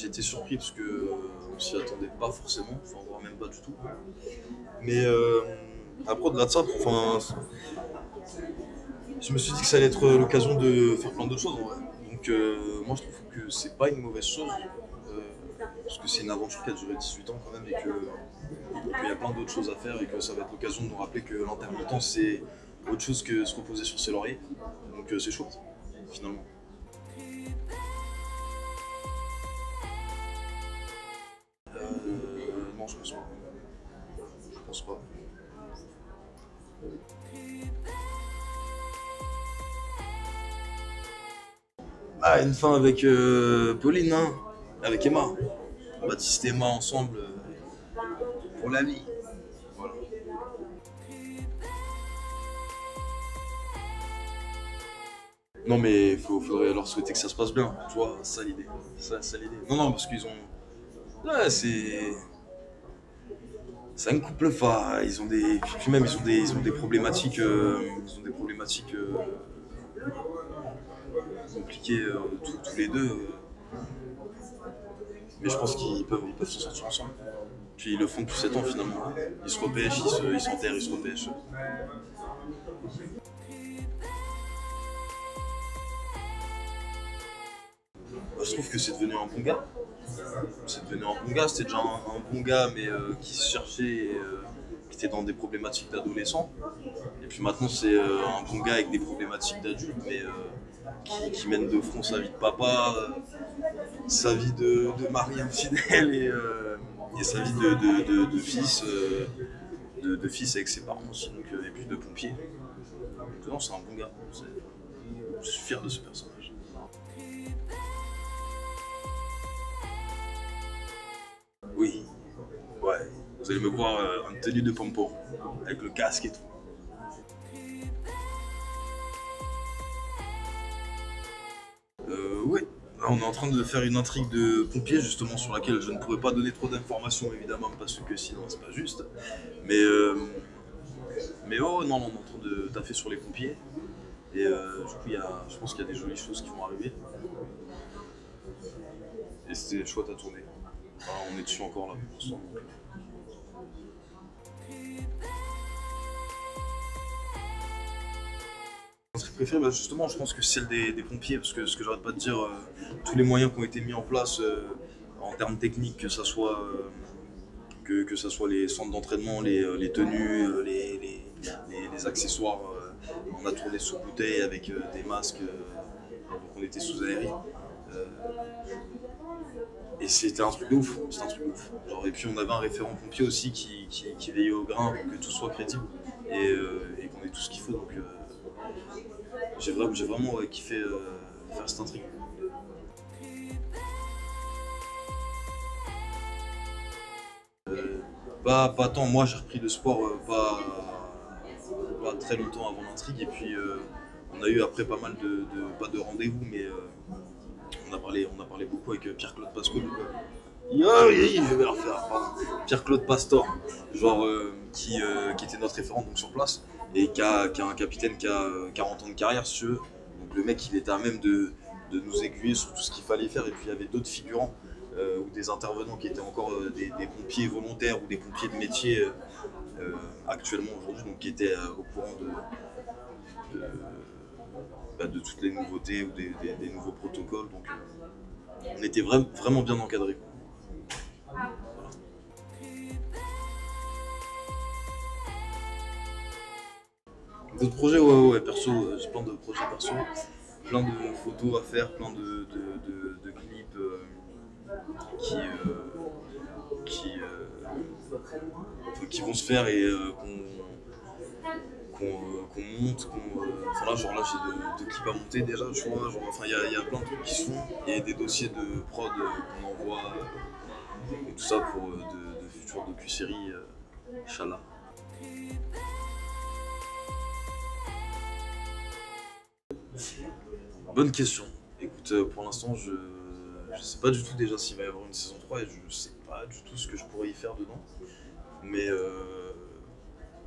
été surpris parce que on s'y attendait pas forcément, enfin voire même pas du tout. Mais après au-delà de ça, enfin, je me suis dit que ça allait être l'occasion de faire plein d'autres choses en vrai. Donc moi je trouve que c'est pas une mauvaise chose, parce que c'est une aventure qui a duré 18 ans quand même et qu'il y a plein d'autres choses à faire et que ça va être l'occasion de nous rappeler que l'intermittence c'est autre chose que se reposer sur ses lauriers. Donc c'est chouette, finalement. Non, je pense pas. Je pense pas. Ah, une fin avec Pauline, hein, avec Emma. Baptiste et Emma ensemble pour la vie. Voilà. Non mais faudrait leur souhaiter que ça se passe bien, tu vois, ça l'idée. Ça l'idée. Non, non, parce qu'ils ont. Là, c'est un couple phare. Ils ont des. Puis même ils ont des problématiques. Ils ont des problématiques compliquées tous les deux. Mais je pense qu'ils peuvent s'en sortir ensemble. Puis ils le font depuis 7 ans finalement. Ils se repêchent, ils s'enterrent, ils se repêchent. Moi, je trouve que c'est devenu un bon gars. C'est devenu un bon gars, c'était déjà un bon gars mais qui se cherchait, et, qui était dans des problématiques d'adolescent. Et puis maintenant c'est un bon gars avec des problématiques d'adulte mais qui mène de front sa vie de papa, sa vie de mari infidèle et sa vie de fils, de fils avec ses parents aussi, donc, et puis de pompier. Donc non, c'est un bon gars. Je suis fier de ce personnage. Oui, ouais. Vous allez me voir en tenue de pompo, avec le casque et tout. Oui, on est en train de faire une intrigue de pompier justement sur laquelle je ne pourrais pas donner trop d'informations évidemment parce que sinon c'est pas juste. Mais, euh, mais oh non, non, on est en train de taffer sur les pompiers. Et du coup, je pense qu'il y a des jolies choses qui vont arriver. Et c'était chouette à tourner. Enfin, on est dessus encore là pour l'instant. Mon truc préféré, bah, justement, je pense que c'est celle des pompiers, parce que ce que j'arrête pas de dire, tous les moyens qui ont été mis en place en termes techniques, que ça soit les centres d'entraînement, les tenues, les accessoires. On a tourné sous bouteille avec des masques, donc on était sous aéré. Euh, et c'était un truc de ouf, c'était un truc de ouf. Genre, et puis on avait un référent pompier aussi qui veillait au grain pour que tout soit crédible et qu'on ait tout ce qu'il faut. Donc j'ai vraiment kiffé faire cette intrigue. Pas tant, moi j'ai repris le sport pas très longtemps avant l'intrigue et puis on a eu après pas mal pas de rendez-vous mais on a parlé beaucoup avec Pierre-Claude Pasco. Ah oui, je vais la refaire, pardon. Pierre-Claude Pastor, genre qui était notre référent donc sur place et qui a un capitaine qui a 40 ans de carrière si tu veux. Donc le mec il était à même de nous aiguiller sur tout ce qu'il fallait faire et puis il y avait d'autres figurants ou des intervenants qui étaient encore des pompiers volontaires ou des pompiers de métier actuellement aujourd'hui donc qui étaient au courant de, de toutes les nouveautés ou des nouveaux protocoles donc on était vraiment bien encadrés. D'autres projets, ouais, perso, j'ai plein de projets perso, plein de photos à faire, plein de clips qui, qui, enfin, qui vont se faire et qu'on monte, enfin là, genre là j'ai de clips à monter déjà, tu vois, genre, enfin il y a plein de trucs qui se font, il y a des dossiers de prod qu'on envoie et tout ça pour de futures docu-séries, Inch'Allah. Bonne question. Écoute, pour l'instant, je sais pas du tout déjà s'il va y avoir une saison 3 et je sais pas du tout ce que je pourrais y faire dedans. Mais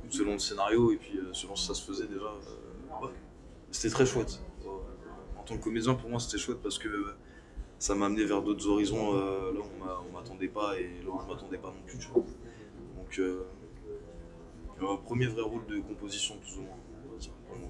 selon le scénario et puis selon si ça se faisait déjà, ouais, c'était très chouette. En tant que comédien, pour moi, c'était chouette parce que ça m'a amené vers d'autres horizons là où on m'attendait pas et là où je m'attendais pas non plus, tu vois. Donc, premier vrai rôle de composition, plus ou moins, on va dire, pour moi.